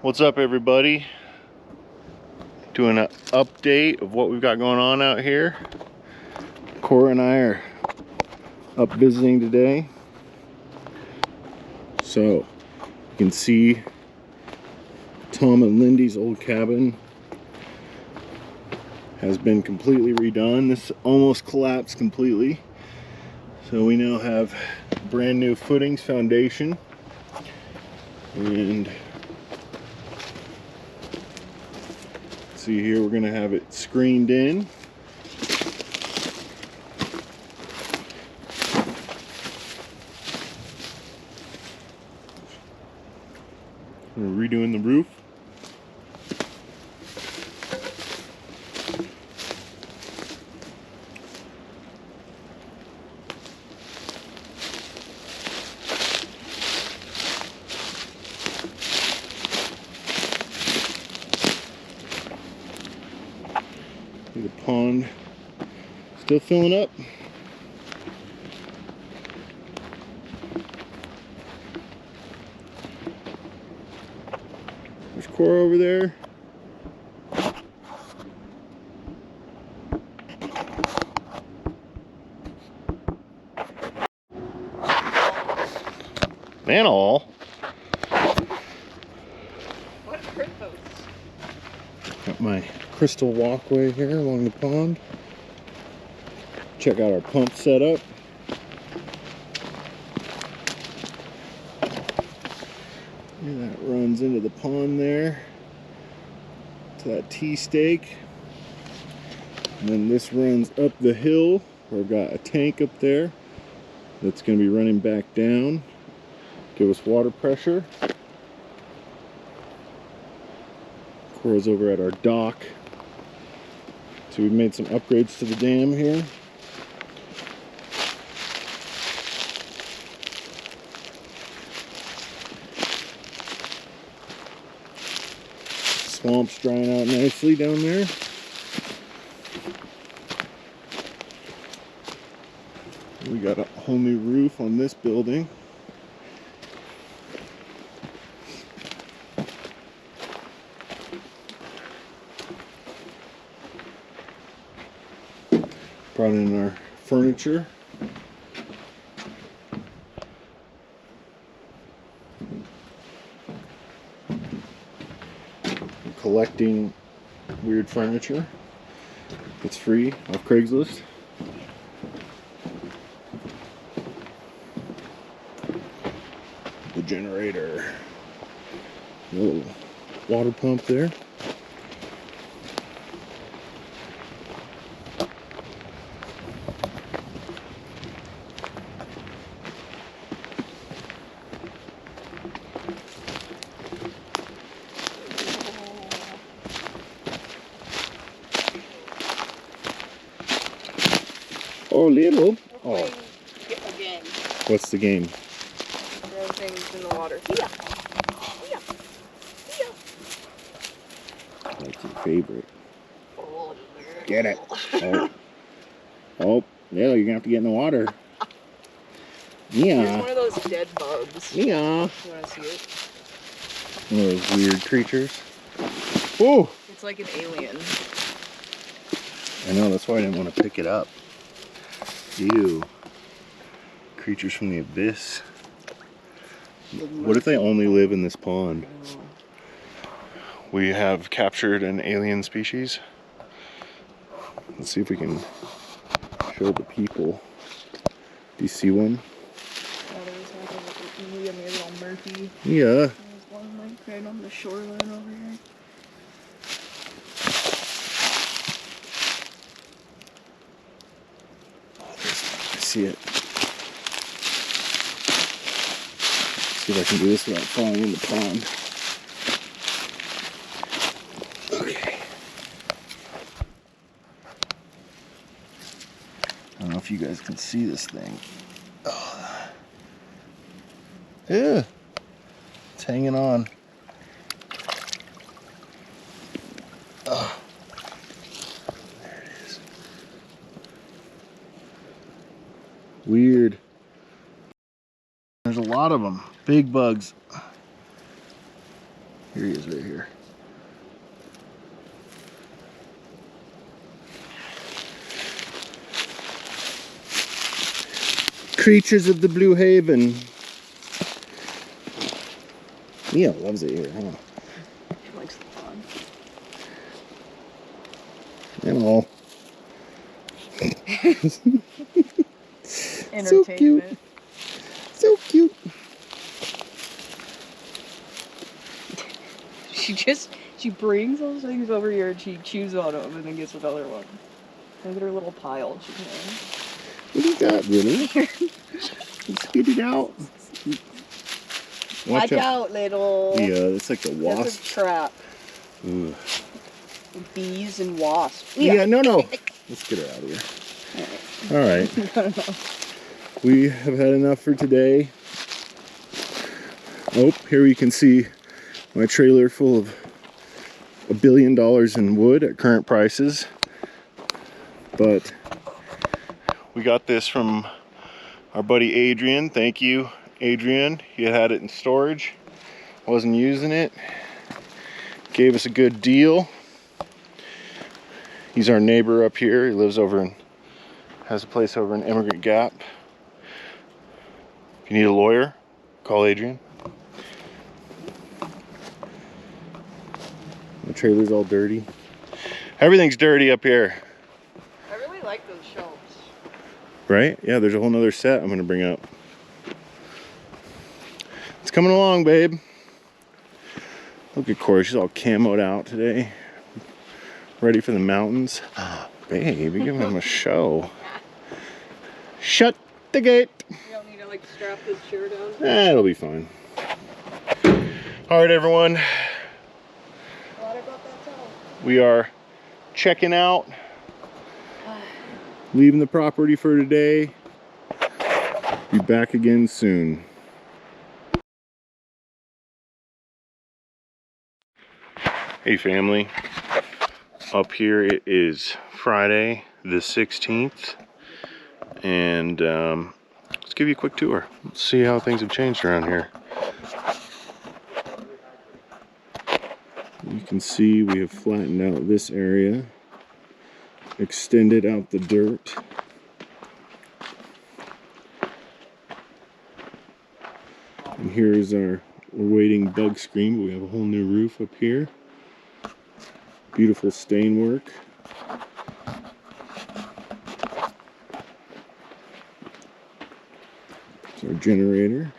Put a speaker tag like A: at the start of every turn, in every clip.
A: What's up, everybody? Doing an update of what we've got going on out here. Cora and I are up visiting today. So you can see Tom and Lindy's old cabin has been completely redone. This almost collapsed completely. So we now have brand new footings, foundation, and see here, we're gonna have it screened in. We're redoing the roof. The pond still filling up. There's Cora over there. Manhole.
B: What are those?
A: Got my crystal walkway here along the pond. Check out our pump setup. And that runs into the pond there to that T-stake. And then this runs up the hill where I've got a tank up there that's going to be running back down. Give us water pressure. Cora's over at our dock. So we've made some upgrades to the dam here. Swamp's drying out nicely down there. We got a whole new roof on this building. Brought in our furniture. Collecting weird furniture. It's free off Craigslist. The generator. Little water pump there. Oh, little. Oh.
B: A game.
A: What's the game?
B: Throw things in the water. Lia. Lia. Lia.
A: That's your favorite.
B: Oh,
A: Get it. Oh. Oh, Lilo, you're gonna have to get in the water.
B: Here's
A: Yeah.
B: one of those dead bugs.
A: Yeah.
B: You want to see it?
A: One of those weird creatures. Oh!
B: It's like an alien.
A: I know, that's why I didn't want to pick it up. Ew. Creatures from the abyss. What if they only live in this pond? We have captured an alien species. Let's see if we can show the people. Do you see one?
B: Yeah, there's like a Lia, maybe all murky.
A: Yeah.
B: There's one like right on the shoreline over here.
A: I see it. See if I can do this without falling in the pond. Okay. I don't know if you guys can see this thing. Oh. Yeah. It's hanging on. Oh. There it is. Weird. There's a lot of them. Big bugs. Here he is right here. Creatures of the Blue Haven. Lia loves it here, huh?
B: She likes the pond.
A: And all.
B: Entertainment.
A: So cute. So cute.
B: She brings those things over here and she chews on them and then gets another one. Look at her little pile she's made.
A: What is that, really? Spit it out.
B: Watch out, little.
A: Yeah, it's like a wasp.
B: That's a trap.
A: Ugh.
B: Bees and wasps.
A: Yeah, no. Let's get her out of here. All right. We have had enough for today. Oh, here you can see my trailer full of $1 billion in wood at current prices. But we got this from our buddy Adrian. Thank you, Adrian. He had it in storage, wasn't using it. Gave us a good deal. He's our neighbor up here. He lives has a place over in Immigrant Gap. If you need a lawyer, call Adrian. The trailer's all dirty. Everything's dirty up here.
B: I really like those shelves.
A: Right? Yeah, there's a whole nother set I'm gonna bring up. It's coming along, babe. Look at Cora, she's all camoed out today. Ready for the mountains. Babe, you're giving him a show. Shut the gate.
B: You don't need to like strap this chair down?
A: It'll be fine. All right, everyone. We are checking out. Leaving the property for today. Be back again soon. Hey family, up here it is Friday the 16th, and let's give you a quick tour. Let's see how things have changed around here. You can see we have flattened out this area, extended out the dirt. And here's we're waiting bug screen. We have a whole new roof up here. Beautiful stain work. It's our generator.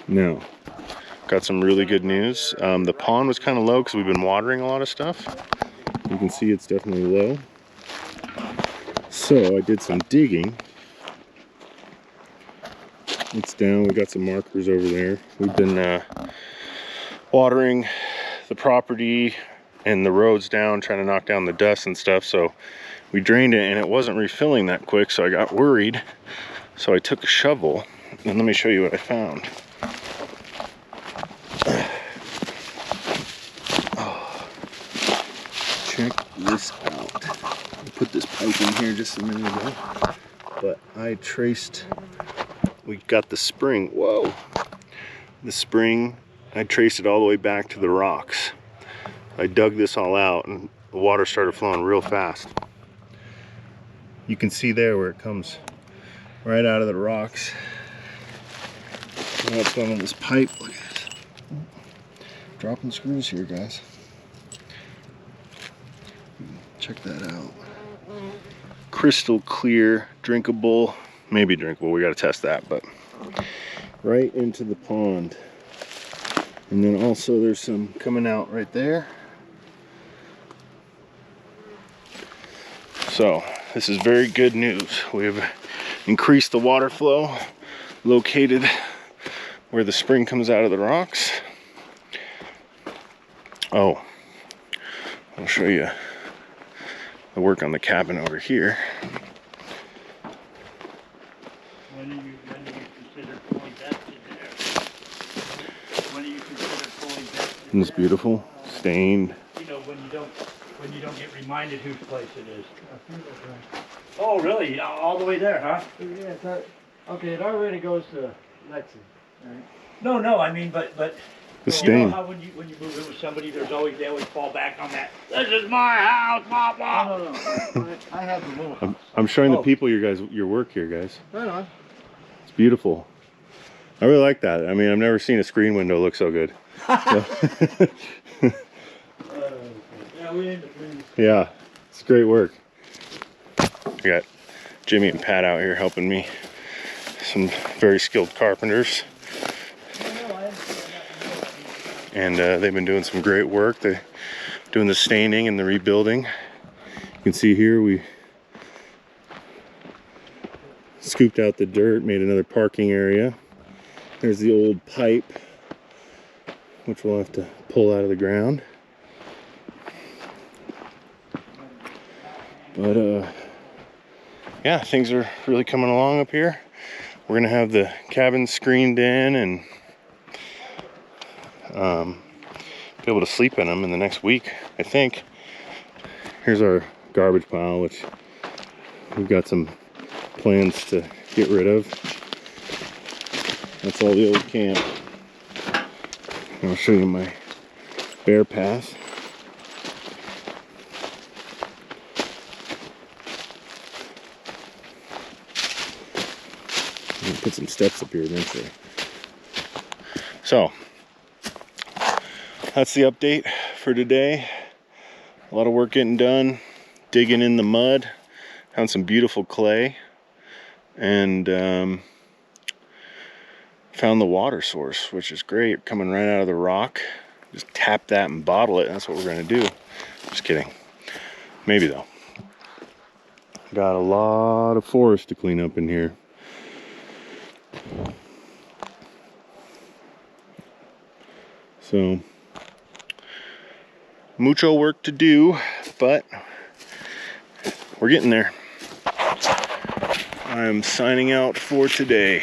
A: Now, got some really good news. The pond was kind of low because we've been watering a lot of stuff. You can see it's definitely low. So I did some digging. It's down. We got some markers over there. We've been watering the property and the roads down, trying to knock down the dust and stuff. So we drained it and it wasn't refilling that quick, so I got worried. So I took a shovel and let me show you what I found. Oh, check this out. I put this pipe in here just a minute ago, but I traced, we got the spring, whoa, the spring, I traced it all the way back to the rocks. I dug this all out and the water started flowing real fast. You can see there where it comes right out of the rocks. Now it's going on this pipe. Look at this. Dropping screws here, guys. Check that out. Crystal clear, drinkable, maybe drinkable, we gotta test that, but right into the pond. And then also there's some coming out right there. So this is very good news. We have increased the water flow, located where the spring comes out of the rocks. Oh, I'll show you the work on the cabin over here.
C: When do you consider fully vested there? When do you consider fully vested?
A: Isn't this beautiful? Stained.
C: You know, when you don't get reminded whose place it is. Oh, really? All the way there, huh?
D: Yeah, okay, it already goes to Lexi. Right?
C: No, I mean, but
A: The
C: you know
A: stain.
C: how when you move in with somebody, they always fall back on that. This is my house, Papa.
D: No. I have the little house.
A: I'm showing the
C: Oh.
A: people your work here, guys.
D: Right on.
A: It's beautiful. I really like that. I mean, I've never seen a screen window look so good. So
D: Yeah, we're in the trees.
A: yeah, it's great work. I got Jimmy and Pat out here helping me. Some very skilled carpenters. And they've been doing some great work. They're doing the staining and the rebuilding. You can see here we scooped out the dirt, made another parking area. There's the old pipe, which we'll have to pull out of the ground. But yeah, things are really coming along up here. We're gonna have the cabin screened in and be able to sleep in them in the next week, I think. Here's our garbage pile, which we've got some plans to get rid of. That's all the old camp. And I'll show you my bear path. I'm gonna put some steps up here eventually. So, that's the update for today. A lot of work getting done, digging in the mud, found some beautiful clay, and found the water source, which is great, coming right out of the rock. Just tap that and bottle it. That's what we're gonna do. Just kidding. Maybe though. Got a lot of forest to clean up in here. So, mucho work to do, but we're getting there. I'm signing out for today.